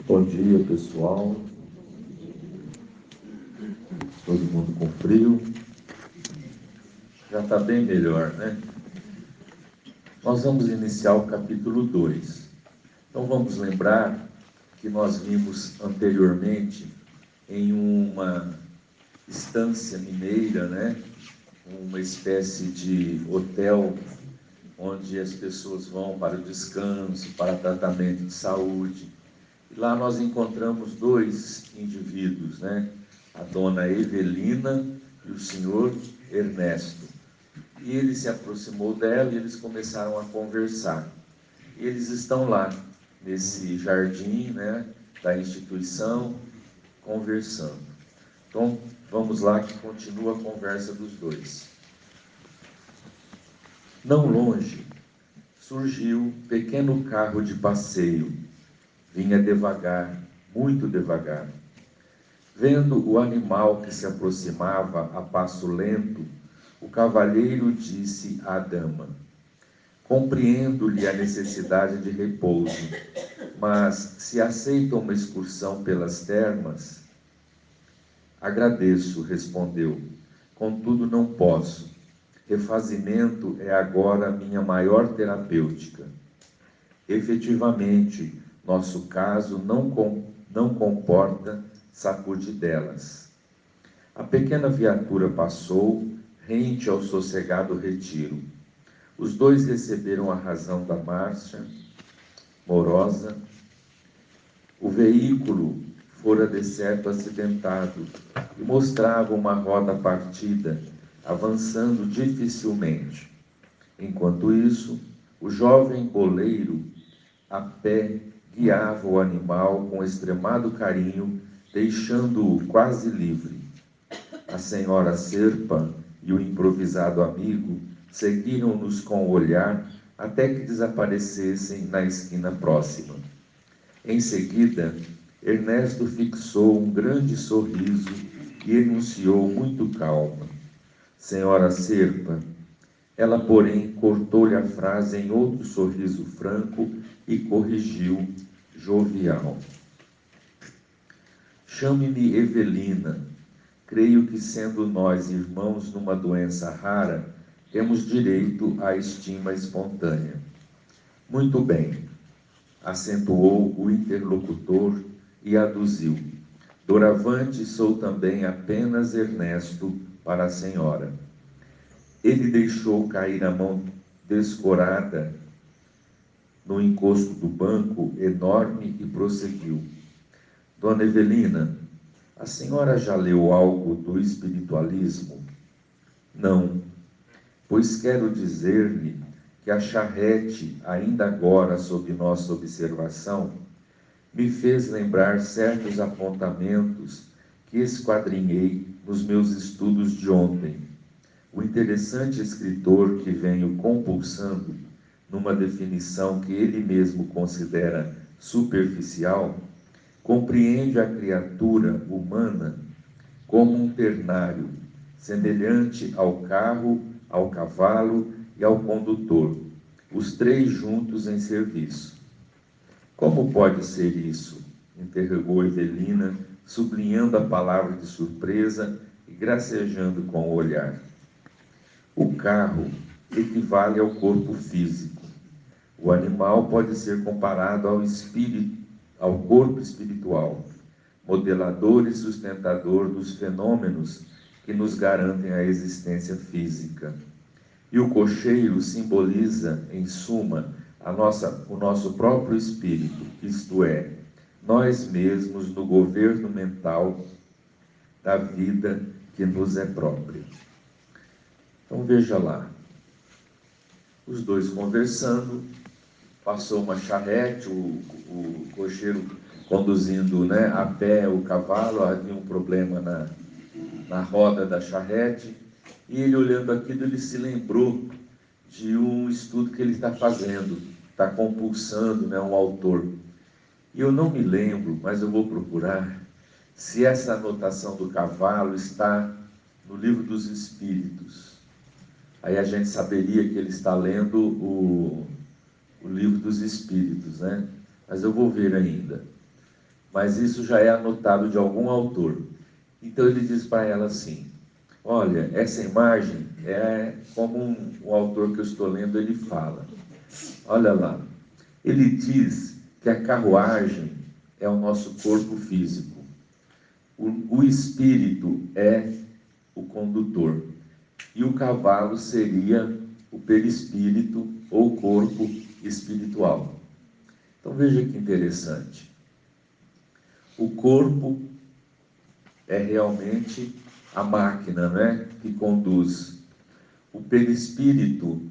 Bom dia, pessoal. Todo mundo com frio. Já está bem melhor, né? Nós vamos iniciar o capítulo 2. Então vamos lembrar que nós vimos anteriormente em uma estância mineira, né? Uma espécie de hotel onde as pessoas vão para o descanso, para tratamento de saúde. E lá nós encontramos dois indivíduos, né? A dona Evelina e o senhor Ernesto. E ele se aproximou dela e eles começaram a conversar. E eles estão lá, nesse jardim, né, da instituição, conversando. Então, vamos lá que continua a conversa dos dois. Não longe, surgiu um pequeno carro de passeio. Vinha devagar, muito devagar. Vendo o animal que se aproximava a passo lento, o cavalheiro disse à dama: compreendo-lhe a necessidade de repouso, mas se aceita uma excursão pelas termas... Agradeço, respondeu, contudo não posso. Refazimento é agora minha maior terapêutica. Efetivamente, nosso caso não comporta sacudidelas. A pequena viatura passou, rente ao sossegado retiro. Os dois receberam a razão da marcha morosa. O veículo fora de certo acidentado e mostrava uma roda partida, avançando dificilmente. Enquanto isso, o jovem boleiro, a pé, guiava o animal com extremado carinho, deixando-o quase livre. A senhora Serpa e o improvisado amigo seguiram-nos com o olhar até que desaparecessem na esquina próxima. Em seguida, Ernesto fixou um grande sorriso e enunciou muito calma: senhora Serpa. Ela, porém, cortou-lhe a frase em outro sorriso franco e corrigiu, jovial: chame-me Evelina. Creio que, sendo nós irmãos numa doença rara, temos direito à estima espontânea. Muito bem, acentuou o interlocutor e aduziu: doravante sou também apenas Ernesto para a senhora. Ele deixou cair a mão descorada no encosto do banco enorme e prosseguiu: dona Evelina, a senhora já leu algo do espiritualismo? Não, pois quero dizer-lhe que a charrete, ainda agora sob nossa observação, me fez lembrar certos apontamentos que esquadrinhei nos meus estudos de ontem. O interessante escritor que venho compulsando, numa definição que ele mesmo considera superficial, compreende a criatura humana como um ternário, semelhante ao carro, ao cavalo e ao condutor, os três juntos em serviço. Como pode ser isso? Interrogou Evelina, sublinhando a palavra de surpresa e gracejando com o olhar. O carro equivale ao corpo físico. O animal pode ser comparado ao espírito, ao corpo espiritual, modelador e sustentador dos fenômenos que nos garantem a existência física. E o cocheiro simboliza, em suma, o nosso próprio espírito, isto é, nós mesmos no governo mental da vida que nos é própria. Então veja lá, os dois conversando, passou uma charrete, o cocheiro conduzindo, né, a pé o cavalo, havia um problema na roda da charrete, e ele olhando aquilo, ele se lembrou de um estudo que ele está fazendo, está compulsando, né, um autor. E eu não me lembro, mas eu vou procurar, se essa anotação do cavalo está no Livro dos Espíritos. Aí a gente saberia que ele está lendo o Livro dos Espíritos, né? Mas eu vou ver ainda. mas isso já é anotado de algum autor. Então ele diz para ela assim: olha, essa imagem é como o autor que eu estou lendo, ele fala. Olha lá, ele diz que a carruagem é o nosso corpo físico. O espírito é o condutor. E o cavalo seria o perispírito ou corpo espiritual. Então veja que interessante. O corpo é realmente a máquina, né, que conduz. O perispírito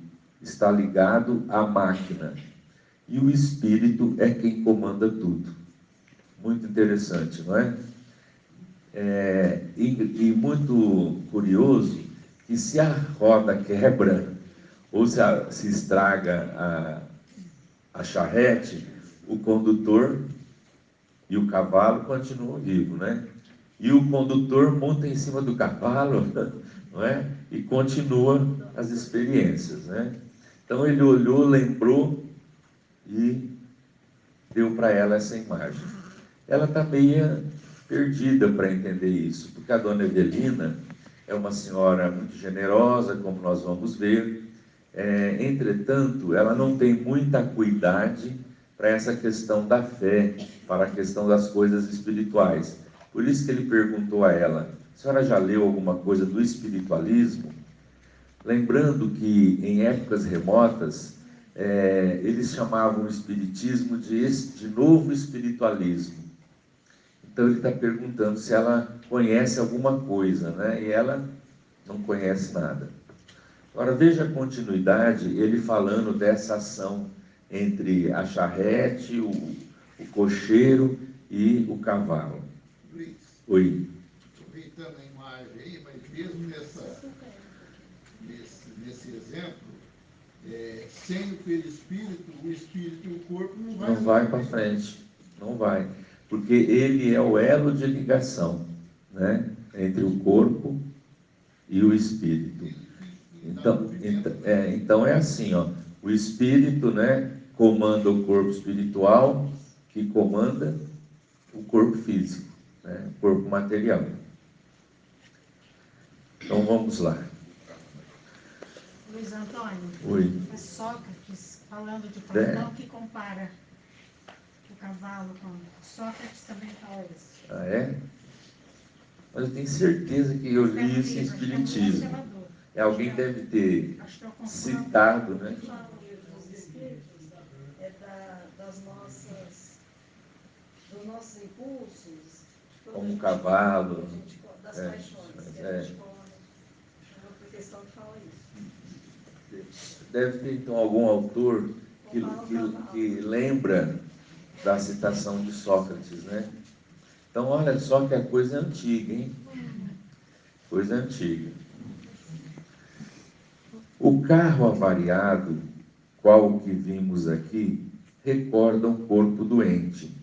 está ligado à máquina. E o espírito é quem comanda tudo. Muito interessante, não é? E muito curioso que se a roda quebra ou se estraga a charrete, o condutor e o cavalo continuam vivos, né? E o condutor monta em cima do cavalo, não é? E continua as experiências, né? Então ele olhou, lembrou e deu para ela essa imagem. Ela está meio perdida para entender isso, porque a dona Evelina é uma senhora muito generosa, como nós vamos ver. Entretanto, ela não tem muita acuidade para essa questão da fé, para a questão das coisas espirituais. Por isso que ele perguntou a ela: a senhora já leu alguma coisa do espiritualismo? Lembrando que em épocas remotas, eles chamavam o espiritismo de novo espiritualismo. Então ele está perguntando se ela conhece alguma coisa, né? E ela não conhece nada. Agora veja a continuidade, ele falando dessa ação entre a charrete, o cocheiro e o cavalo. Luiz, Oi. aproveitando a imagem aí, mas mesmo nesse exemplo, sem o perispírito, o espírito e o corpo não vai para frente, não vai, porque ele é o elo de ligação, né, entre o corpo e o espírito. Então é assim, ó, o espírito, né, comanda o corpo espiritual, que comanda o corpo físico, né, o corpo material. Então vamos lá. Luiz Antônio, Oi. é Sócrates falando de Platão que compara o cavalo com Sócrates também fala isso. Ah, é? Mas eu tenho certeza que eu li isso em Espiritismo. Alguém deve ter citado, né? Dos espíritos, dos nossos impulsos, Como um cavalo. das paixões que a gente come. É outra questão que fala isso. Deve ter então algum autor que lembra da citação de Sócrates, né? Então olha só que a coisa é antiga, hein? Coisa antiga. O carro avariado, qual o que vimos aqui, recorda um corpo doente.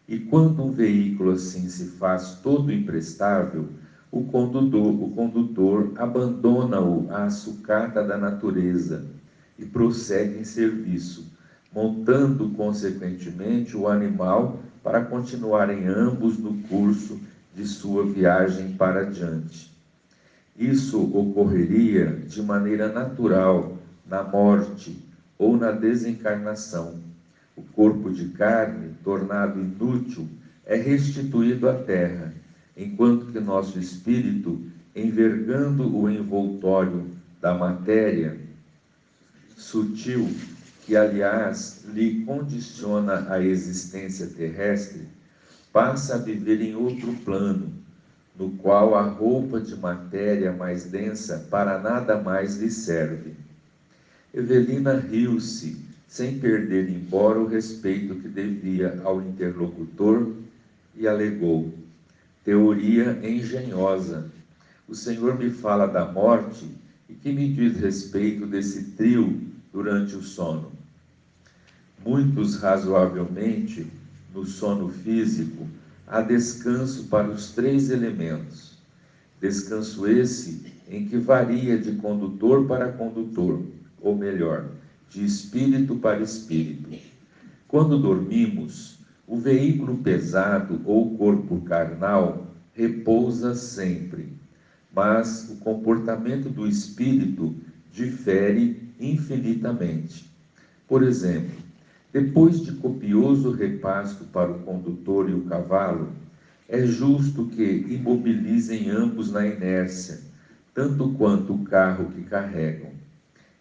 E quando um veículo assim se faz todo imprestável, o condutor abandona-o à sucata da natureza e prossegue em serviço, montando consequentemente o animal para continuarem ambos no curso de sua viagem para diante. Isso ocorreria de maneira natural na morte ou na desencarnação. O corpo de carne, tornado inútil, é restituído à terra, enquanto que nosso espírito, envergando o envoltório da matéria sutil, que aliás lhe condiciona a existência terrestre, passa a viver em outro plano, no qual a roupa de matéria mais densa para nada mais lhe serve. Evelina riu-se, sem perder embora o respeito que devia ao interlocutor, e alegou: teoria engenhosa. O Senhor me fala da morte e que me diz respeito desse trio durante o sono. Muitos, razoavelmente, no sono físico, há descanso para os 3 elementos. Descanso esse em que varia de condutor para condutor, ou melhor, de espírito para espírito. Quando dormimos, O veículo pesado ou corpo carnal repousa sempre, mas o comportamento do espírito difere infinitamente. Por exemplo, depois de copioso repasto para o condutor e o cavalo, é justo que imobilizem ambos na inércia, tanto quanto o carro que carregam.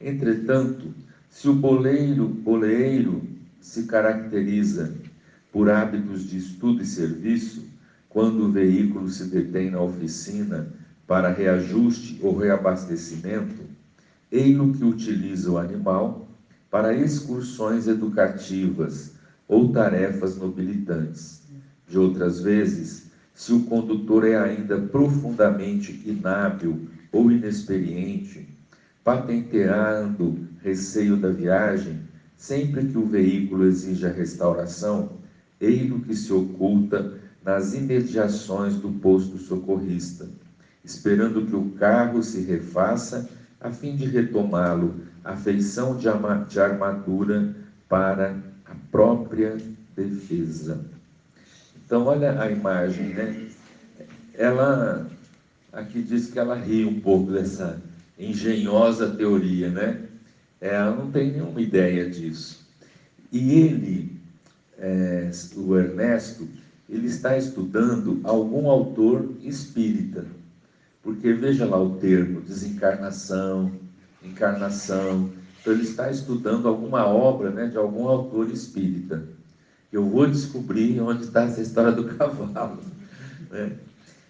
Entretanto, se o boleeiro se caracteriza por hábitos de estudo e serviço, quando o veículo se detém na oficina para reajuste ou reabastecimento, ei-lo que utiliza o animal para excursões educativas ou tarefas nobilitantes. De outras vezes, se o condutor é ainda profundamente inábil ou inexperiente, patenteando receio da viagem, sempre que o veículo exija restauração, ei-lo que se oculta nas imediações do posto socorrista, esperando que o carro se refaça a fim de retomá-lo à feição de armadura para a própria defesa. Então, olha a imagem, né? Ela, aqui diz que ela ri um pouco dessa engenhosa teoria, né? Ela não tem nenhuma ideia disso. E ele, o Ernesto, ele está estudando algum autor espírita, porque veja lá o termo, desencarnação, encarnação. Então ele está estudando alguma obra, né, de algum autor espírita. Eu vou descobrir onde está essa história do cavalo, né?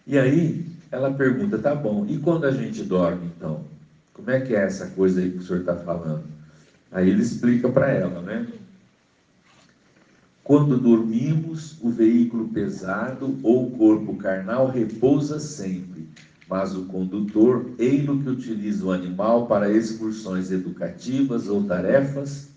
E aí ela pergunta, tá bom, e quando a gente dorme então? Como é que é essa coisa aí que o senhor está falando? Aí ele explica para ela, né? Quando dormimos, o veículo pesado ou o corpo carnal repousa sempre, mas o condutor, ei-lo que utiliza o animal para excursões educativas ou tarefas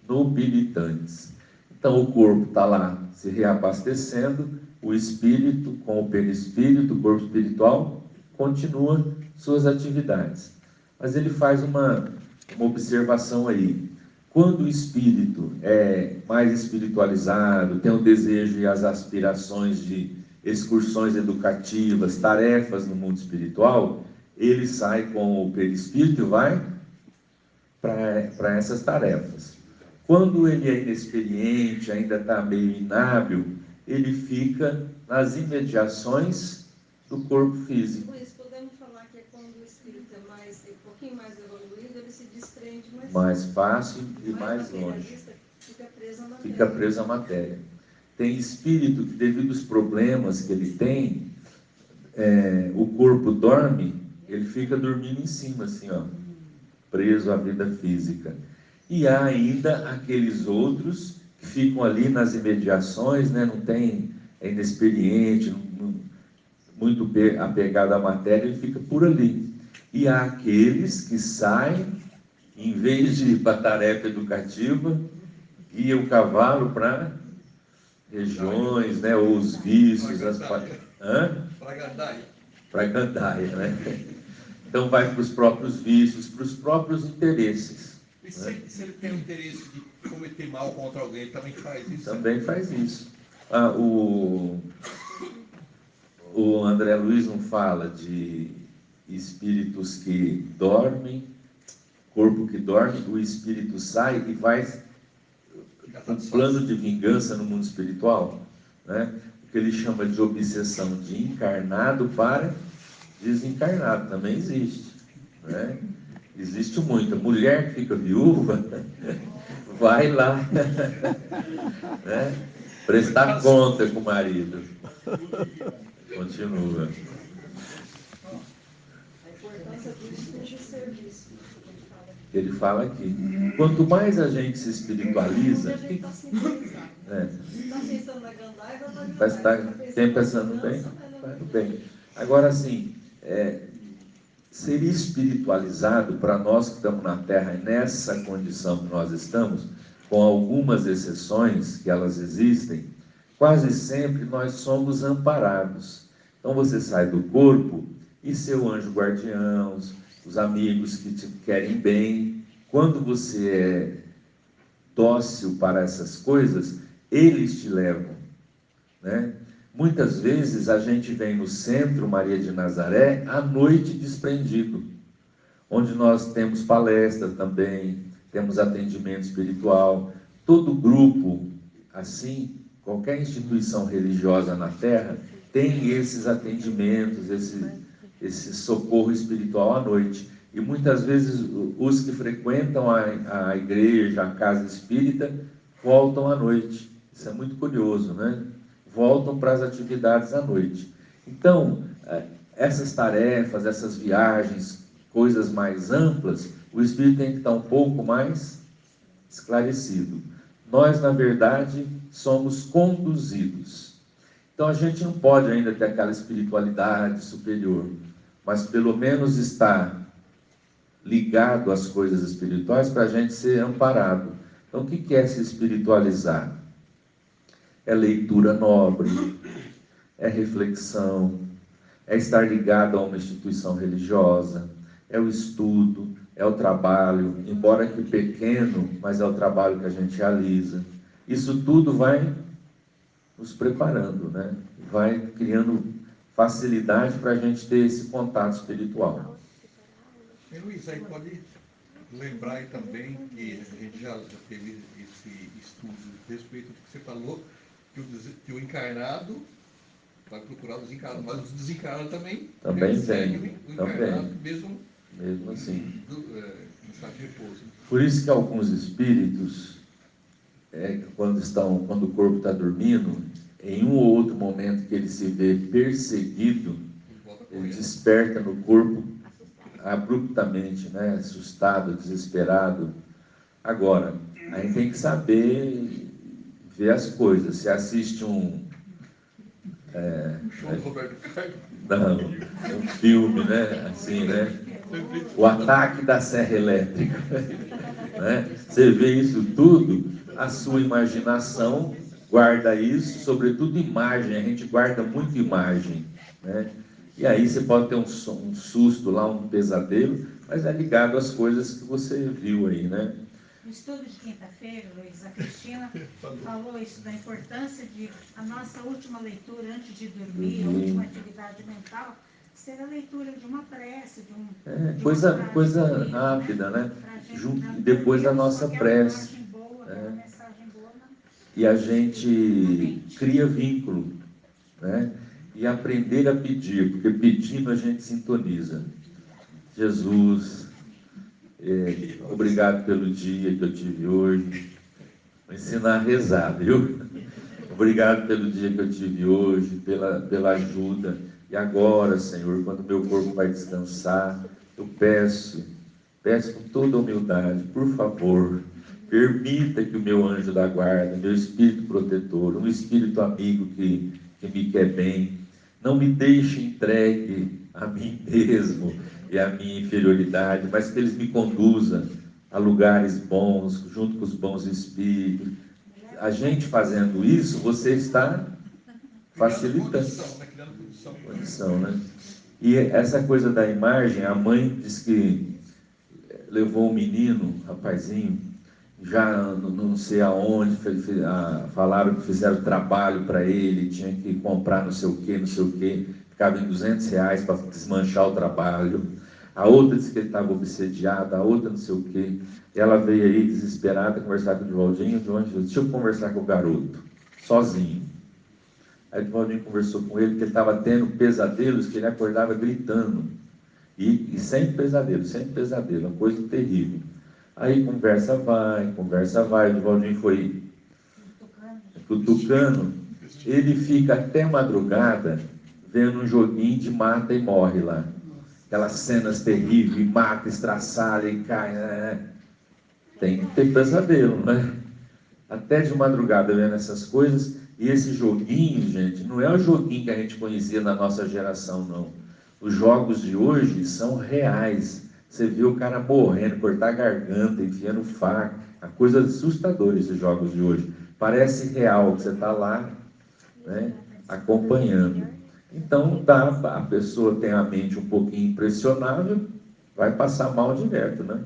nobilitantes. Então o corpo está lá se reabastecendo, o espírito, com o perispírito, o corpo espiritual, continua suas atividades. Mas ele faz uma observação aí. Quando o espírito é mais espiritualizado, tem o desejo e as aspirações de excursões educativas, tarefas no mundo espiritual, ele sai com o perispírito e vai para essas tarefas. Quando ele é inexperiente, ainda está meio inábil, ele fica nas imediações do corpo físico. Por isso, podemos falar que é quando o espírito é um pouquinho mais evoluído, ele se desprende mais fácil e mais longe. Fica preso à matéria. Tem espírito que, devido aos problemas que ele tem, o corpo dorme, ele fica dormindo em cima, assim, ó, preso à vida física. E há ainda aqueles outros que ficam ali nas imediações, né, não tem, é inexperiente, muito apegado à matéria, ele fica por ali. E há aqueles que saem, em vez de ir para a tarefa educativa, guia o cavalo para regiões, né, ou os vícios, para gandaia, né? Então vai para os próprios vícios, para os próprios interesses. E se ele tem o interesse de cometer mal contra alguém, ele também faz isso? Também faz isso. O André Luiz não fala de espíritos que dormem, corpo que dorme, o espírito sai e vai um plano de vingança no mundo espiritual, né? O que ele chama de obsessão de encarnado para desencarnado, também existe, né? Existe muita. Mulher que fica viúva, vai lá, né, prestar conta com o marido. Continua. A importância do estudo e serviço. Ele fala aqui, quanto mais a gente se espiritualiza, a gente está sintonizado. Está pensando na gandaia, vai estar pensando bem, vai no bem. Agora, assim, ser espiritualizado, para nós que estamos na Terra, nessa condição que nós estamos, com algumas exceções, que elas existem, quase sempre nós somos amparados. Então você sai do corpo e seu anjo guardião, os amigos que te querem bem, quando você é dócil para essas coisas, eles te levam né? Muitas vezes a gente vem no Centro Maria de Nazaré à noite desprendido, onde nós temos palestra também, temos atendimento espiritual. Todo grupo, assim, qualquer instituição religiosa na Terra, tem esses atendimentos, esse socorro espiritual à noite. E muitas vezes os que frequentam a igreja, a casa espírita, voltam à noite. Isso é muito curioso, né? Voltam para as atividades à noite. Então, essas tarefas, essas viagens, coisas mais amplas, o espírito tem que estar um pouco mais esclarecido. Nós, na verdade, somos conduzidos. Então, a gente não pode ainda ter aquela espiritualidade superior, mas pelo menos estar ligado às coisas espirituais para a gente ser amparado. Então, o que é se espiritualizar? É leitura nobre, é reflexão, é estar ligado a uma instituição religiosa, é o estudo, é o trabalho, embora que pequeno, mas é o trabalho que a gente realiza. Isso tudo vai nos preparando, né? Vai criando facilidade para a gente ter esse contato espiritual. Luiz, aí pode lembrar aí também que a gente já teve esse estudo a respeito do que você falou, que o encarnado vai procurar o desencarnado, mas os desencarnados também Tem, o encarnado, mesmo assim. Em estado de repouso. Por isso que alguns espíritos, quando o corpo está dormindo, em um ou outro momento que ele se vê perseguido, ele desperta no corpo abruptamente, né? Assustado, desesperado. Agora, a gente tem que saber ver as coisas. Se assiste Show do Roberto Carlos. Não, um filme, né? Assim, né? O Ataque da Serra Elétrica. Né? Você vê isso tudo, a sua imaginação guarda isso, sobretudo imagem, a gente guarda muito imagem, né? E aí você pode ter um susto lá, um pesadelo, mas é ligado às coisas que você viu aí, né? No estudo de quinta-feira, Luiz, a Cristina falou isso, da importância de a nossa última leitura antes de dormir, a última atividade mental, ser a leitura de uma prece, coisa rápida, né? E depois a nossa prece. E a gente cria vínculo, né? E aprender a pedir, porque pedindo a gente sintoniza. Jesus, obrigado pelo dia que eu tive hoje. Vou ensinar a rezar, viu? Obrigado pelo dia que eu tive hoje, pela ajuda. E agora, Senhor, quando meu corpo vai descansar, eu peço com toda humildade, por favor, permita que o meu anjo da guarda, meu espírito protetor, um espírito amigo que me quer bem, não me deixe entregue a mim mesmo e a minha inferioridade, mas que eles me conduzam a lugares bons, junto com os bons espíritos. A gente fazendo isso, você está facilitando. Condição, né? E essa coisa da imagem, a mãe diz que levou um menino, um rapazinho, já não sei aonde, falaram que fizeram trabalho para ele, tinha que comprar não sei o que, ficava em R$200 para desmanchar o trabalho. A outra disse que ele estava obsediado, a outra não sei o que. Ela veio aí desesperada conversar com o Divaldinho, deixa eu conversar com o garoto, sozinho. Aí o Divaldinho conversou com ele, que ele estava tendo pesadelos, que ele acordava gritando. E sempre pesadelo, uma coisa terrível. Aí conversa vai, o Divaldinho foi cutucando, ele fica até madrugada vendo um joguinho de mata e morre lá. Aquelas cenas terríveis, mata, estraçalha e cai. Tem que ter pesadelo, né? Até de madrugada vendo essas coisas. E esse joguinho, gente, não é o joguinho que a gente conhecia na nossa geração, não. Os jogos de hoje são reais. Você vê o cara morrendo, cortar a garganta, enfiando faca. A coisa assustadora esses jogos de hoje. Parece real, que você está lá, né, acompanhando. Então, a pessoa tem a mente um pouquinho impressionável, vai passar mal direto, né?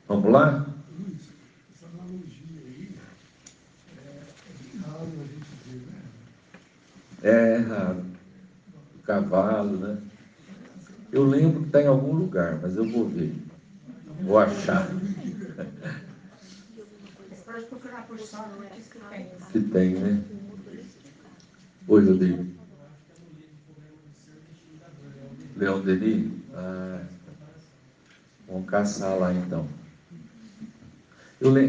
Vamos lá? Luiz, essa analogia aí, é bem raro a gente ver É raro. O cavalo, né? Eu lembro que está em algum lugar, mas eu vou ver. Vou achar. Você pode procurar por Sócrates que tem. Que tem, né? Oi, Rodrigo. Leon Denis? Ah, vamos caçar lá então.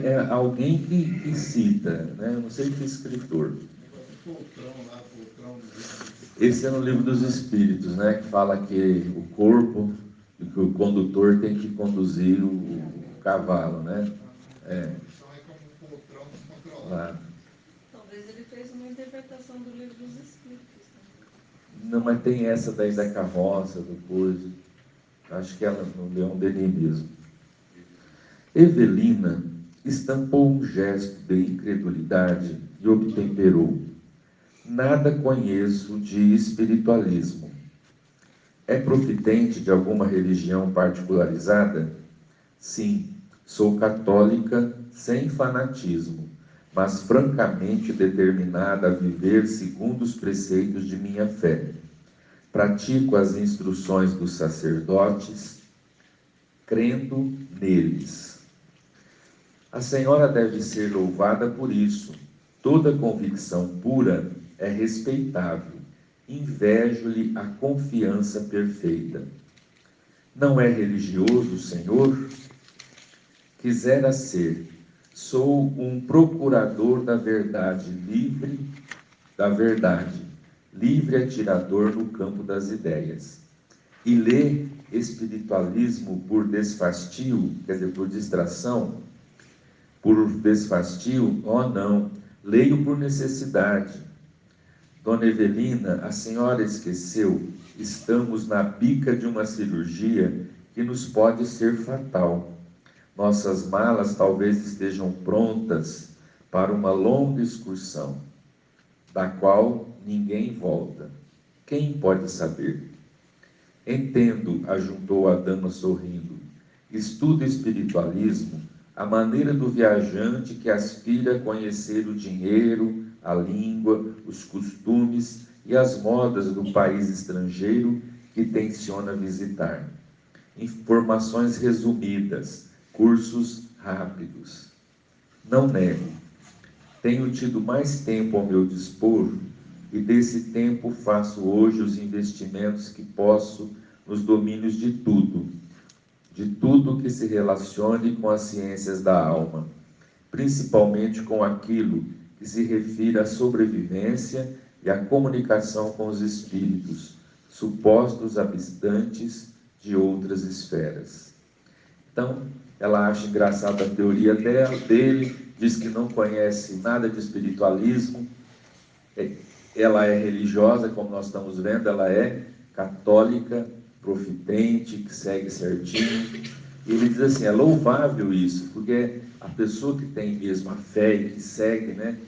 É alguém que cita, né? Eu não sei que escritor. Esse é no Livro dos Espíritos, né? Que fala que o corpo e que o condutor tem que conduzir o cavalo, né? É. Lá. Talvez ele fez uma interpretação do Livro dos Espíritos também. Não, mas tem essa daí da carroça, do coisa. Acho que ela no Leon Denis mesmo. Evelina estampou um gesto de incredulidade e obtemperou. Nada conheço de espiritualismo. É profitente de alguma religião particularizada? Sim, sou católica sem fanatismo, mas francamente determinada a viver segundo os preceitos de minha fé. Pratico as instruções dos sacerdotes, crendo neles. A senhora deve ser louvada por isso. Toda convicção pura é respeitável. Invejo-lhe a confiança perfeita. Não é religioso, Senhor? Quisera ser. Sou um procurador da verdade, livre atirador no campo das ideias. E lê espiritualismo por desfastio, quer dizer, por distração, por desfastio? Oh, não, leio por necessidade. Dona Evelina, a senhora esqueceu, estamos na bica de uma cirurgia que nos pode ser fatal. Nossas malas talvez estejam prontas para uma longa excursão, da qual ninguém volta. Quem pode saber? Entendo, ajuntou a dama sorrindo. Estudo espiritualismo, a maneira do viajante que aspira a conhecer o dinheiro, a língua, os costumes e as modas do país estrangeiro que tenciona visitar. Informações resumidas, cursos rápidos. Não nego, tenho tido mais tempo ao meu dispor e desse tempo faço hoje os investimentos que posso nos domínios de tudo que se relacione com as ciências da alma, principalmente com aquilo que se refere à sobrevivência e à comunicação com os espíritos, supostos habitantes de outras esferas. Então, ela acha engraçada a teoria dele, diz que não conhece nada de espiritualismo, ela é religiosa, como nós estamos vendo, ela é católica, profitente, que segue certinho. E ele diz assim, é louvável isso, porque a pessoa que tem mesmo a fé e que segue, né,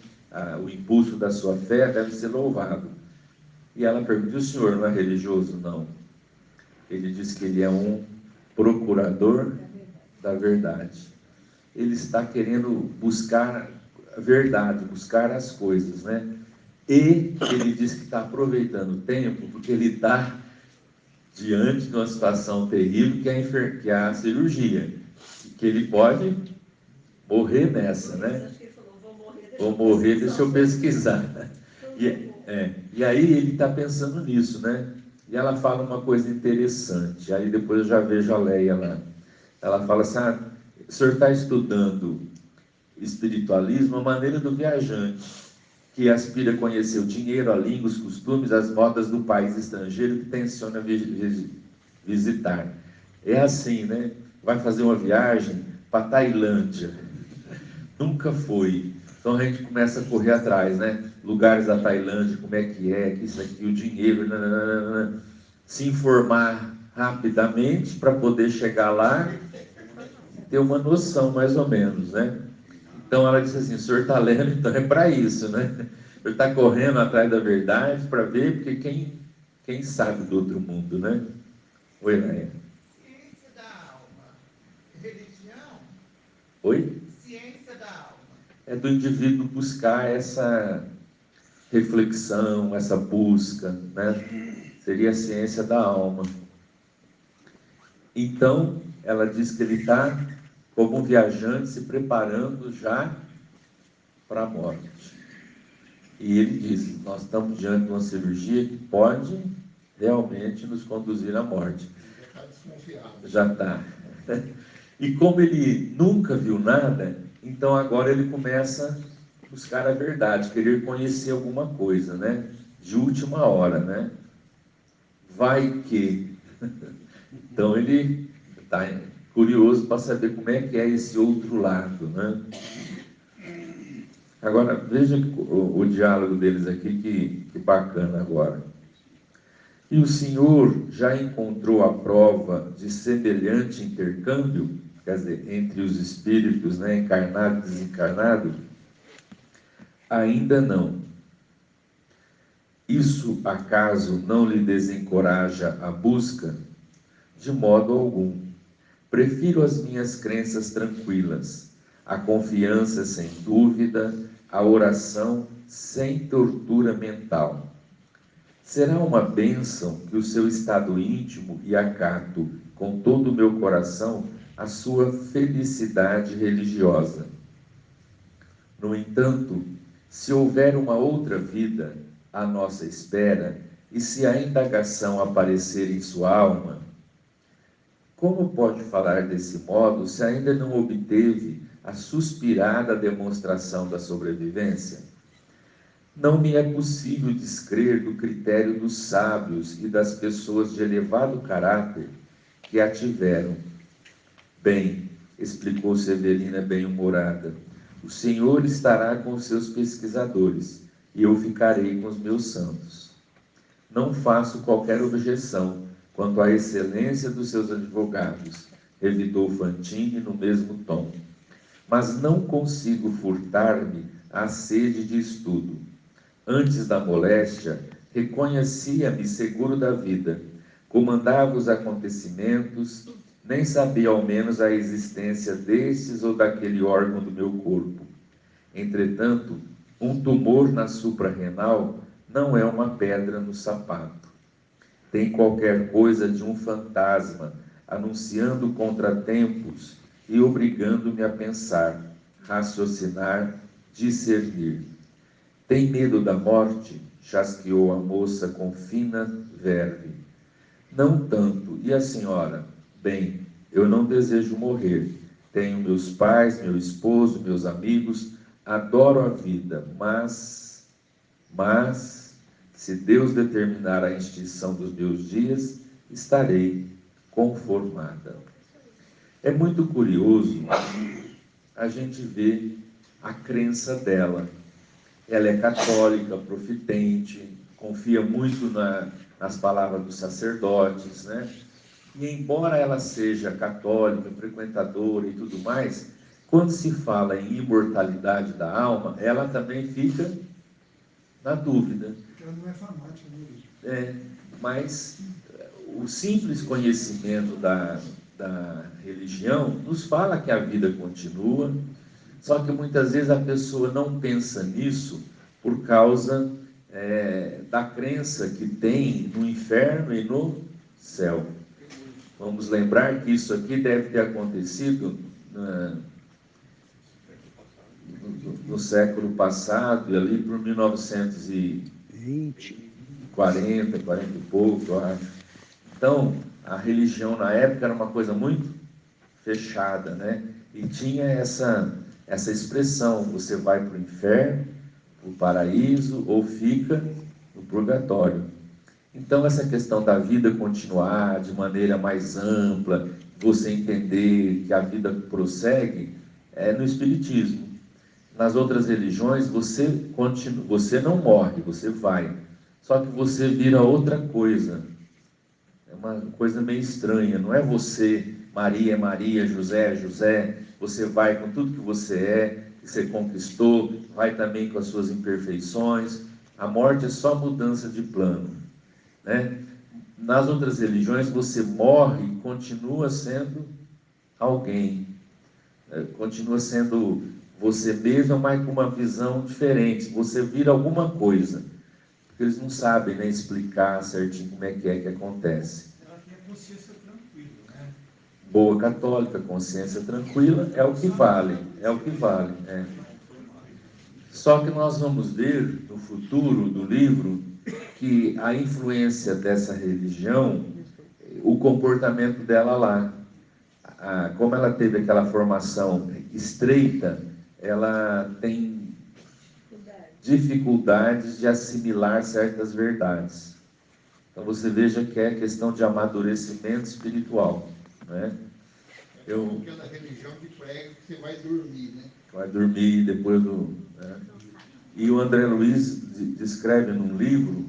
o impulso da sua fé deve ser louvado. E ela pergunta, o senhor não é religioso? Não. Ele diz que ele é um procurador da verdade. Ele está querendo buscar a verdade, buscar as coisas, né? E ele diz que está aproveitando o tempo, porque ele está diante de uma situação terrível, que é a cirurgia, que ele pode morrer nessa, né? Vou morrer, deixa eu pesquisar. E aí ele está pensando nisso, né? E ela fala uma coisa interessante, aí depois eu já vejo a Leia lá. Ela fala assim, o senhor está estudando espiritualismo, a maneira do viajante, que aspira a conhecer o dinheiro, a língua, os costumes, as modas do país estrangeiro que tenciona visitar. É assim, né? Vai fazer uma viagem para Tailândia. Nunca foi. Então a gente começa a correr atrás, né? Lugares da Tailândia, como é, que isso aqui, o dinheiro, nananana. Se informar rapidamente para poder chegar lá e ter uma noção mais ou menos, né? Então ela disse assim, o senhor está lendo, então é para isso, né? O senhor está correndo atrás da verdade para ver, porque quem sabe do outro mundo, né? Oi, Leia. Ciência da alma. Religião? Oi? Ciência da alma. É do indivíduo buscar essa reflexão, essa busca, né? Seria a ciência da alma. Então, ela diz que ele está como um viajante se preparando já para a morte. E ele diz, nós estamos diante de uma cirurgia que pode realmente nos conduzir à morte. Já está. E como ele nunca viu nada, então agora ele começa a buscar a verdade, querer conhecer alguma coisa, né? De última hora, né? Vai que... Então ele está curioso para saber como é que é esse outro lado, né? Agora, veja o diálogo deles aqui, que bacana agora. E o Senhor já encontrou a prova de semelhante intercâmbio, quer dizer, entre os espíritos, né, encarnado e desencarnado? Ainda não. Isso acaso não lhe desencoraja a busca? De modo algum. Prefiro as minhas crenças tranquilas, a confiança sem dúvida, a oração sem tortura mental. Será uma bênção que o seu estado íntimo e acato com todo o meu coração a sua felicidade religiosa. No entanto, se houver uma outra vida à nossa espera, e se a indagação aparecer em sua alma, como pode falar desse modo se ainda não obteve a suspirada demonstração da sobrevivência? Não me é possível descrer do critério dos sábios e das pessoas de elevado caráter que a tiveram. Bem, explicou Severina bem-humorada, o Senhor estará com os seus pesquisadores e eu ficarei com os meus santos. Não faço qualquer objeção quanto à excelência dos seus advogados, revidou Fantine no mesmo tom. Mas não consigo furtar-me à sede de estudo. Antes da moléstia, reconhecia-me seguro da vida, comandava os acontecimentos, nem sabia ao menos a existência destes ou daquele órgão do meu corpo. Entretanto, um tumor na suprarrenal não é uma pedra no sapato. Tem qualquer coisa de um fantasma, anunciando contratempos e obrigando-me a pensar, raciocinar, discernir. Tem medo da morte? Chasqueou a moça com fina verve. Não tanto. E a senhora? Bem, eu não desejo morrer. Tenho meus pais, meu esposo, meus amigos. Adoro a vida, mas, se Deus determinar a extinção dos meus dias, estarei conformada. É muito curioso a gente ver a crença dela. Ela é católica, profitente, confia muito nas palavras dos sacerdotes, né? E embora ela seja católica, frequentadora e tudo mais, quando se fala em imortalidade da alma, ela também fica na dúvida. Ela não é fanática, né? Mas o simples conhecimento da religião nos fala que a vida continua, só que muitas vezes a pessoa não pensa nisso por causa da crença que tem no inferno e no céu. Vamos lembrar que isso aqui deve ter acontecido no século passado, e ali por 1940, 40 e pouco, eu acho. Então, a religião na época era uma coisa muito fechada, né? E tinha essa expressão, você vai para o inferno, para o paraíso, ou fica no purgatório. Então, essa questão da vida continuar de maneira mais ampla, você entender que a vida prossegue, é no Espiritismo. Nas outras religiões, você não morre, você vai. Só que você vira outra coisa. É uma coisa meio estranha. Não é você, Maria é Maria, José é José. Você vai com tudo que você conquistou, vai também com as suas imperfeições. A morte é só mudança de plano, né? Nas outras religiões, você morre e continua sendo alguém. Continua sendo você mesmo, mas com uma visão diferente. Você vira alguma coisa. Porque eles não sabem, né, explicar certinho como é que acontece. Ela tem a consciência tranquila, né? Boa católica, consciência tranquila, é o que vale. É o que vale. É. Só que nós vamos ver no futuro do livro que a influência dessa religião, o comportamento dela lá, como ela teve aquela formação estreita, ela tem dificuldades de assimilar certas verdades. Então você veja que é questão de amadurecimento espiritual, né? Aquela religião que prega que você vai dormir, né? Vai dormir depois do... Né? E o André Luiz descreve num livro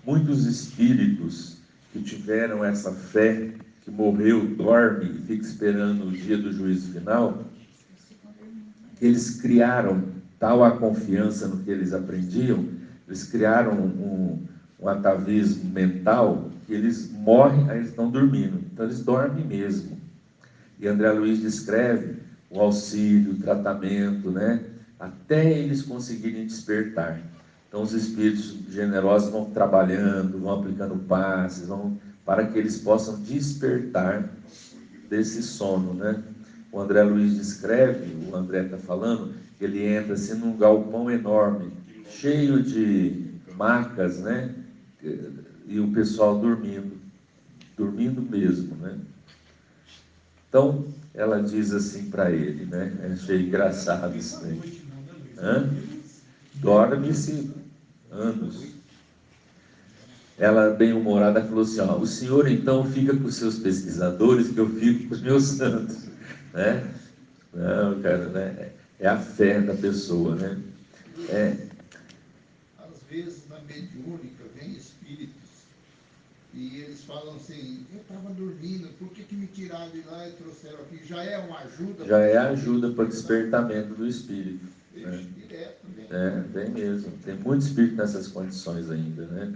muitos espíritos que tiveram essa fé, que morreu, dorme e fica esperando o dia do juízo final, que eles criaram tal a confiança no que eles aprendiam, eles criaram um atavismo mental, que eles morrem, aí eles estão dormindo. Então eles dormem mesmo. E André Luiz descreve o auxílio, o tratamento, né? Até eles conseguirem despertar. Então os espíritos generosos vão trabalhando, vão aplicando passes, para que eles possam despertar desse sono, né? O André Luiz descreve, o André está falando, que ele entra assim num galpão enorme, cheio de macas, né? E o pessoal dormindo mesmo, né? Então, ela diz assim para ele, né? Achei engraçado isso daí. Dorme-se anos. Ela, bem-humorada, falou assim, ó, o senhor então fica com os seus pesquisadores, que eu fico com os meus santos, né? Não, cara, né? É a fé da pessoa, né? Às vezes, na mediúnica, vem espíritos e eles falam assim, eu estava dormindo, por que me tiraram de lá e trouxeram aqui? Já é uma ajuda? Já é ajuda para o despertamento do espírito. Né? Direto, né? Tem mesmo. Tem muito espírito nessas condições ainda, né?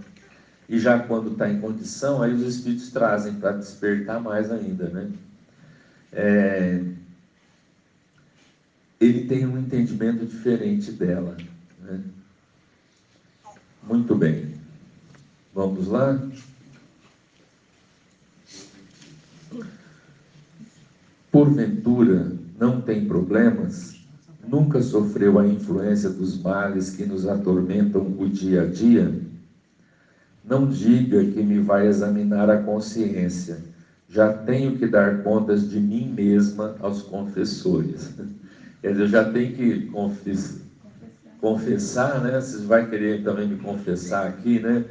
E já quando está em condição, aí os espíritos trazem para despertar mais ainda, né? Ele tem um entendimento diferente dela, né? Muito bem. Vamos lá? Porventura, não tem problemas? Nunca sofreu a influência dos males que nos atormentam o dia a dia? Não diga que me vai examinar a consciência. Já tenho que dar contas de mim mesma aos confessores. Quer dizer, eu já tenho que confessar, né? Vocês vão querer também me confessar aqui, né?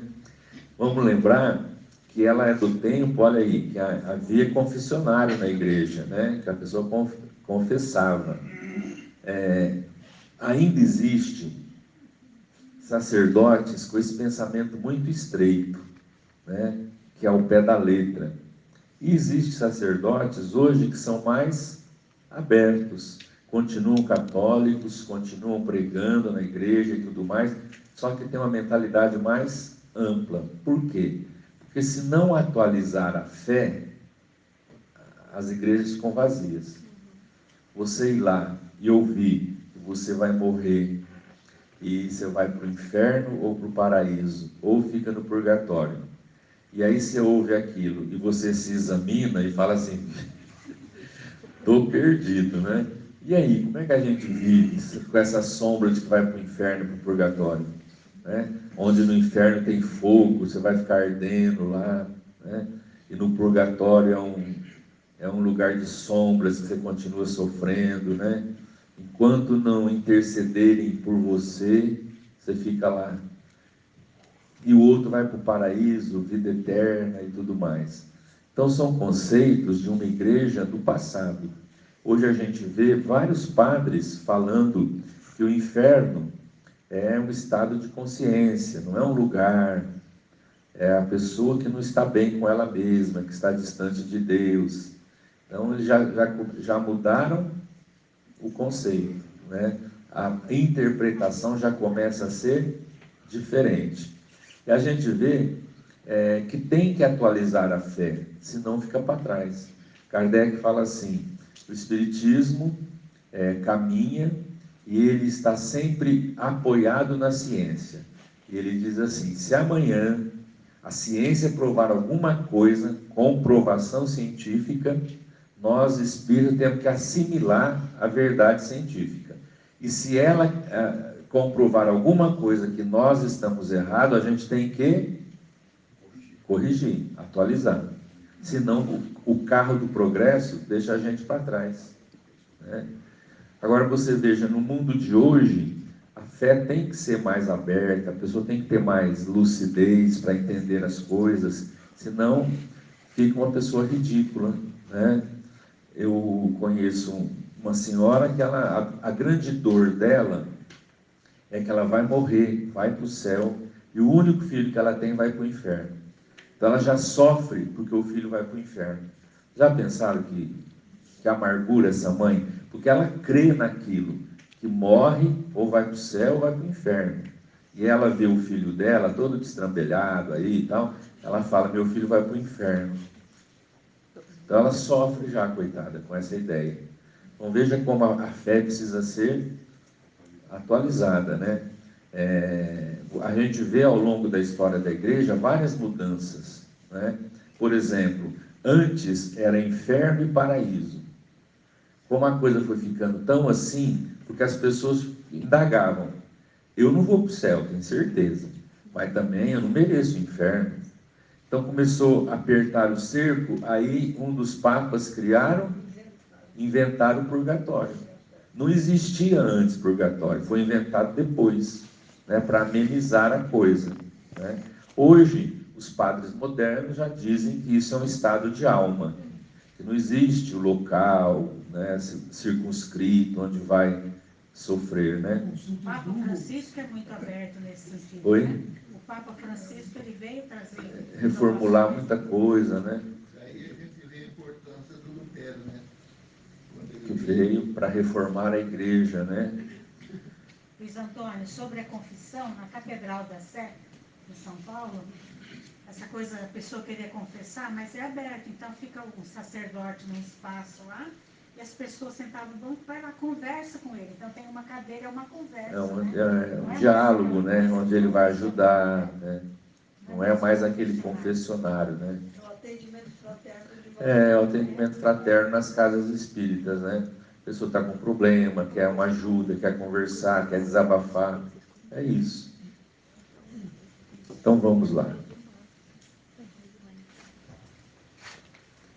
Vamos lembrar que ela é do tempo, olha aí, que havia confessionário na igreja, né? Que a pessoa confessava. Ainda existe sacerdotes com esse pensamento muito estreito, né? Que é ao pé da letra. E existem sacerdotes hoje que são mais abertos, continuam católicos, continuam pregando na igreja e tudo mais, só que tem uma mentalidade mais ampla. Por quê? Porque se não atualizar a fé, as igrejas ficam vazias. Você ir lá e ouvir que você vai morrer e você vai para o inferno ou para o paraíso, ou fica no purgatório. E aí você ouve aquilo e você se examina e fala assim, estou perdido, né? E aí, como é que a gente vive com essa sombra de que vai para o inferno, para o purgatório? Né? Onde no inferno tem fogo, você vai ficar ardendo lá, né? E no purgatório é um lugar de sombras que você continua sofrendo, né? Enquanto não intercederem por você, você fica lá. E o outro vai para o paraíso, vida eterna e tudo mais. Então são conceitos de uma igreja do passado. Hoje a gente vê vários padres falando que o inferno é um estado de consciência, não é um lugar, é a pessoa que não está bem com ela mesma, que está distante de Deus. Então eles já mudaram o conceito, né? A interpretação já começa a ser diferente. E a gente vê que tem que atualizar a fé, senão fica para trás. Kardec fala assim, o Espiritismo caminha e ele está sempre apoiado na ciência. E ele diz assim: se amanhã a ciência provar alguma coisa, comprovação científica, nós espíritos temos que assimilar a verdade científica. E se ela comprovar alguma coisa que nós estamos errados, a gente tem que corrigir, atualizar. Senão o carro do progresso deixa a gente para trás, né? Agora você veja, no mundo de hoje, a fé tem que ser mais aberta, a pessoa tem que ter mais lucidez para entender as coisas, senão fica uma pessoa ridícula, né? Eu conheço uma senhora que a grande dor dela é que ela vai morrer, vai para o céu, e o único filho que ela tem vai para o inferno. Então ela já sofre porque o filho vai para o inferno. Já pensaram que amargura essa mãe? Porque ela crê naquilo, que morre ou vai para o céu ou vai para o inferno. E ela vê o filho dela todo destrambelhado aí e tal, ela fala: meu filho vai para o inferno. Então ela sofre já, coitada, com essa ideia. Então veja como a fé precisa ser atualizada, né? A gente vê ao longo da história da igreja várias mudanças, né? Por exemplo, antes era inferno e paraíso. Como a coisa foi ficando tão assim, porque as pessoas indagavam: eu não vou para o céu, tenho certeza, mas também eu não mereço o inferno. Então começou a apertar o cerco, aí um dos papas inventaram o purgatório. Não existia antes purgatório, foi inventado depois, né, para amenizar a coisa, né? Hoje, os padres modernos já dizem que isso é um estado de alma, que não existe o local, né, circunscrito, onde vai sofrer, né? O Papa Francisco é muito aberto nesse sentido. Oi? Né? O Papa Francisco, ele veio trazer... Reformular muita coisa, né? Aí a gente vê a importância do Lutero, né? Que veio para reformar a igreja, né? Luiz Antônio, sobre a confissão, na Catedral da Sé, de São Paulo, essa coisa, a pessoa querer confessar, mas é aberto, então fica o sacerdote num espaço lá, e as pessoas sentadas no banco, vai lá, conversa com ele. Então tem uma cadeira, é uma conversa, Um diálogo, né? Onde ele vai ajudar, né? Não é mais aquele confessionário, né? É o atendimento fraterno de volta. É o atendimento fraterno nas casas espíritas, né? A pessoa está com problema, quer uma ajuda, quer conversar, quer desabafar. É isso. Então vamos lá.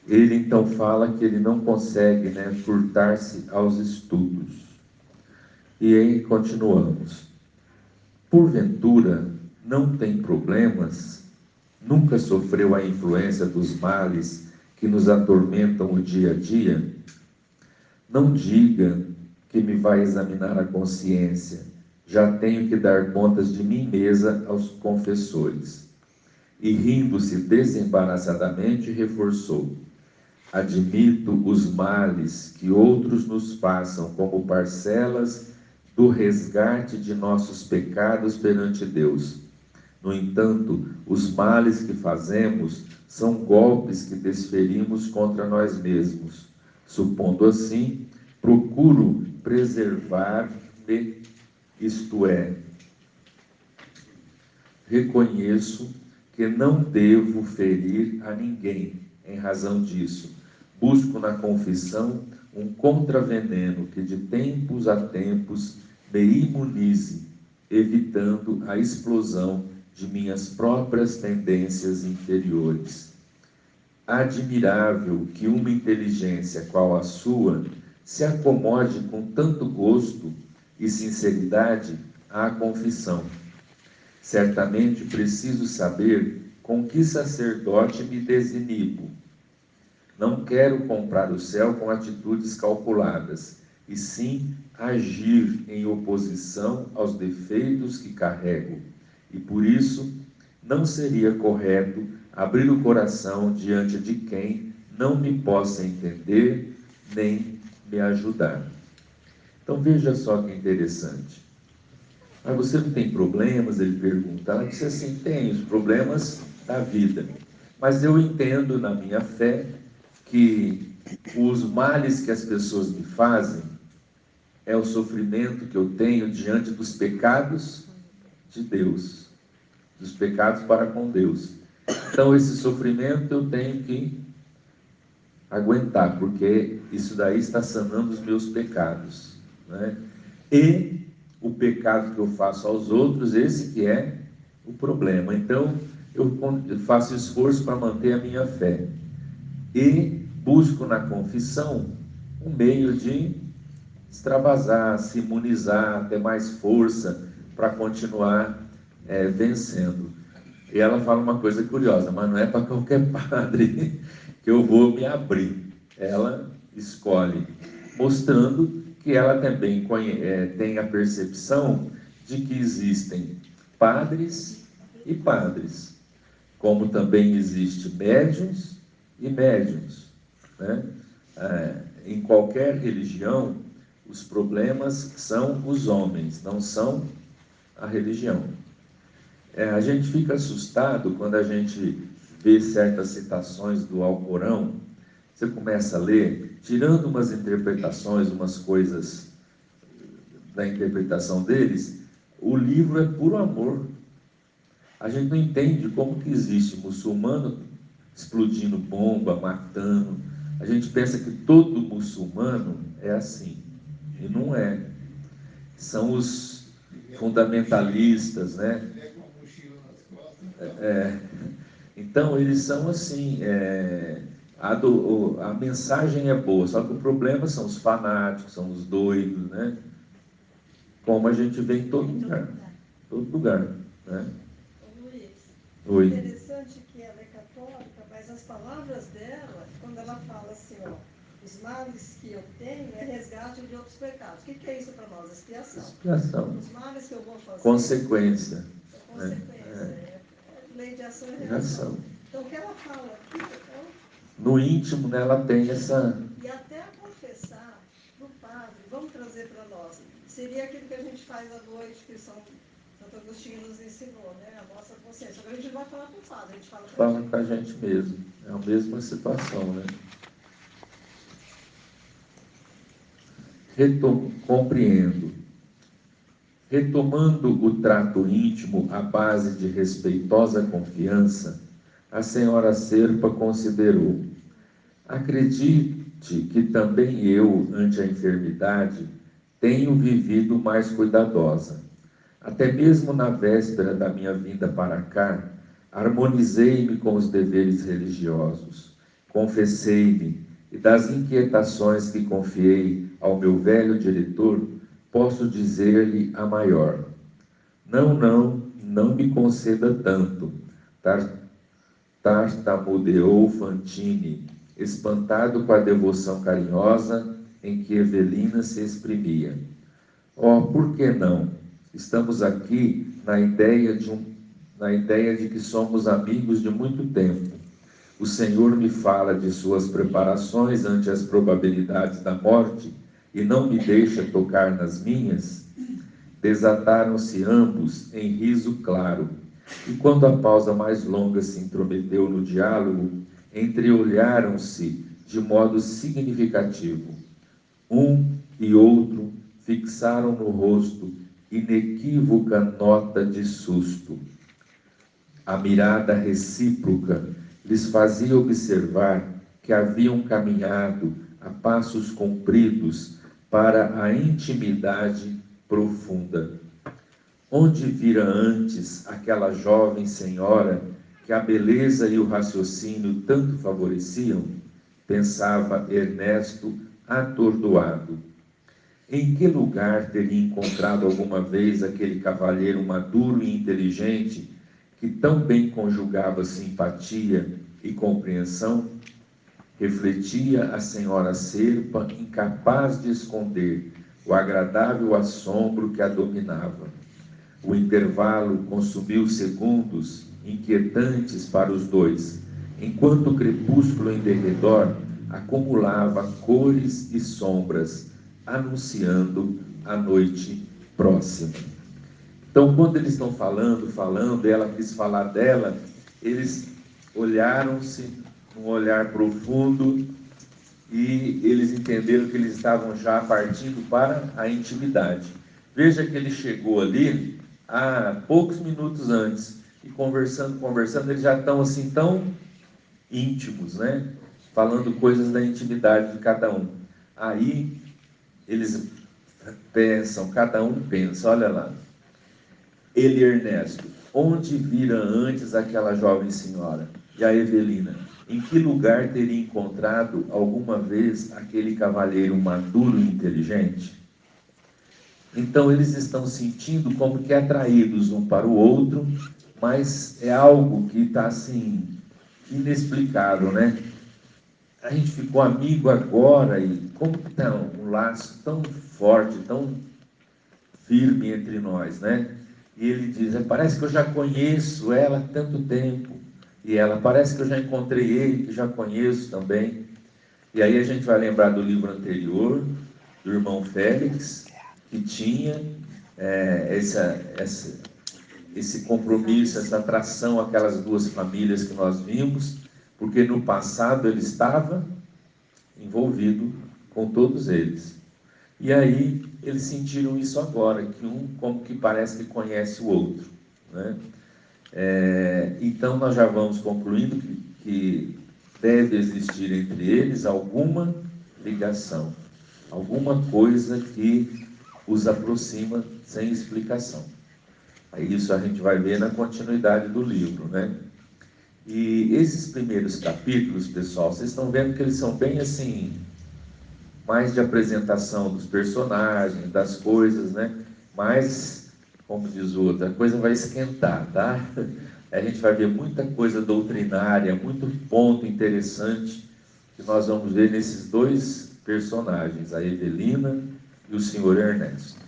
Ele então fala que ele não consegue, né, furtar-se aos estudos. E aí continuamos. Porventura, não tem problemas? Nunca sofreu a influência dos males que nos atormentam o dia a dia? Não diga que me vai examinar a consciência. Já tenho que dar contas de mim mesma aos confessores. E rindo-se desembaraçadamente, reforçou: admito os males que outros nos façam como parcelas do resgate de nossos pecados perante Deus. No entanto, os males que fazemos são golpes que desferimos contra nós mesmos. Supondo assim, procuro preservar-me, isto é, reconheço que não devo ferir a ninguém. Em razão disso, busco na confissão um contraveneno que de tempos a tempos me imunize, evitando a explosão de minhas próprias tendências inferiores. Admirável que uma inteligência qual a sua se acomode com tanto gosto e sinceridade à confissão. Certamente preciso saber com que sacerdote me desinibo. Não quero comprar o céu com atitudes calculadas, e sim agir em oposição aos defeitos que carrego. E por isso, não seria correto abrir o coração diante de quem não me possa entender nem me ajudar. Então veja só que interessante. Mas você não tem problemas? Ele pergunta. Ela disse assim: tem os problemas da vida, mas eu entendo na minha fé que os males que as pessoas me fazem é o sofrimento que eu tenho diante dos pecados de Deus, dos pecados para com Deus. Então, esse sofrimento eu tenho que aguentar, porque isso daí está sanando os meus pecados, né? E o pecado que eu faço aos outros, esse que é o problema. Então, eu faço esforço para manter a minha fé e busco na confissão um meio de extravasar, se imunizar, ter mais força para continuar vencendo. E ela fala uma coisa curiosa, mas não é para qualquer padre que eu vou me abrir. Ela escolhe, mostrando que ela também tem a percepção de que existem padres e padres, como também existe médiuns e médiuns, né? Em qualquer religião, os problemas são os homens, não são a religião. A gente fica assustado quando a gente vê certas citações do Alcorão. Você começa a ler, tirando umas interpretações, umas coisas da interpretação deles, o livro é puro amor. A gente não entende como que existe muçulmano explodindo bomba, matando. A gente pensa que todo muçulmano é assim, e não é. São os fundamentalistas, né? Então, eles são assim, a mensagem é boa, só que o problema são os fanáticos, são os doidos, né? Como a gente vê em todo lugar, né? Luiz, interessante que ela é católica, mas as palavras dela, quando ela fala assim, ó, os males que eu tenho é resgate de outros pecados. O que é isso para nós? Expiação. Expiação. Os males que eu vou fazer... Consequência. É consequência. É lei de ação e reação. Então, o que ela fala aqui... No íntimo, né, ela tem essa... E até a confessar para o padre, vamos trazer para nós, seria aquilo que a gente faz à noite, que Santo Agostinho nos ensinou, né? A nossa consciência. Agora a gente vai falar para o padre, a gente fala com a gente mesmo. É a mesma situação, né? Compreendo. Retomando o trato íntimo à base de respeitosa confiança, a senhora Serpa considerou: acredite que também eu, ante a enfermidade, tenho vivido mais cuidadosa. Até mesmo na véspera da minha vinda para cá, harmonizei-me com os deveres religiosos, confessei-me, e das inquietações que confiei ao meu velho diretor, posso dizer-lhe a maior: não me conceda tanto. Tartamudeou Fantine, espantado com a devoção carinhosa em que Evelina se exprimia. Por que não? Estamos aqui na ideia de que somos amigos de muito tempo. O Senhor me fala de suas preparações ante as probabilidades da morte e não me deixa tocar nas minhas. Desataram-se ambos em riso claro, e quando a pausa mais longa se intrometeu no diálogo, entreolharam-se de modo significativo. Um e outro fixaram no rosto inequívoca nota de susto. A mirada recíproca lhes fazia observar que haviam caminhado a passos compridos para a intimidade profunda. Onde vira antes aquela jovem senhora que a beleza e o raciocínio tanto favoreciam? Pensava Ernesto, atordoado. Em que lugar teria encontrado alguma vez aquele cavalheiro maduro e inteligente que tão bem conjugava simpatia e compreensão? Refletia a senhora Serpa, incapaz de esconder o agradável assombro que a dominava. O intervalo consumiu segundos inquietantes para os dois, enquanto o crepúsculo em derredor acumulava cores e sombras, anunciando a noite próxima. Então, quando eles estão falando, ela quis falar dela, eles olharam-se num olhar profundo e eles entenderam que eles estavam já partindo para a intimidade. Veja que ele chegou ali há poucos minutos antes, e conversando, eles já estão assim tão íntimos, né? Falando coisas da intimidade de cada um. Aí eles pensam, cada um pensa, olha lá, ele e Ernesto, onde vira antes aquela jovem senhora? E a Evelina, em que lugar teria encontrado alguma vez aquele cavalheiro maduro e inteligente? Então eles estão sentindo como que atraídos um para o outro, mas é algo que está assim, inexplicável, né? A gente ficou amigo agora e como que está um laço tão forte, tão firme entre nós, né? E ele diz, parece que eu já conheço ela há tanto tempo. E ela, parece que eu já encontrei ele, que já conheço também. E aí a gente vai lembrar do livro anterior, do irmão Félix, que tinha esse compromisso, essa atração àquelas duas famílias que nós vimos, porque no passado ele estava envolvido com todos eles. E aí eles sentiram isso agora, que um como que parece que conhece o outro, né? Então nós já vamos concluindo que deve existir entre eles alguma ligação, alguma coisa que os aproxima sem explicação. Isso a gente vai ver na continuidade do livro, né? E esses primeiros capítulos, pessoal, vocês estão vendo que eles são bem assim, mais de apresentação dos personagens, das coisas, né? Mas, como diz o outro, a coisa vai esquentar, tá? A gente vai ver muita coisa doutrinária, muito ponto interessante que nós vamos ver nesses dois personagens, a Evelina e o senhor Ernesto.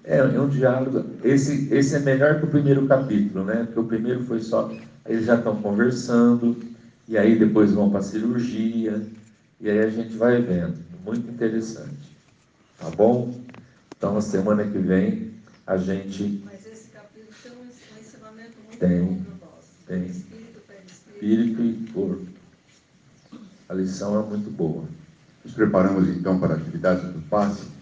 É um diálogo, esse é melhor que o primeiro capítulo, né? Porque o primeiro foi só, eles já estão conversando, e aí depois vão para a cirurgia, e aí a gente vai vendo, muito interessante, tá bom? Então, na semana que vem, a gente... Mas esse capítulo tem um ensinamento muito Tem, bom para nós. tem. Espírito, perispírito. Espírito e corpo. A lição é muito boa. Nos preparamos então para a atividade do passe.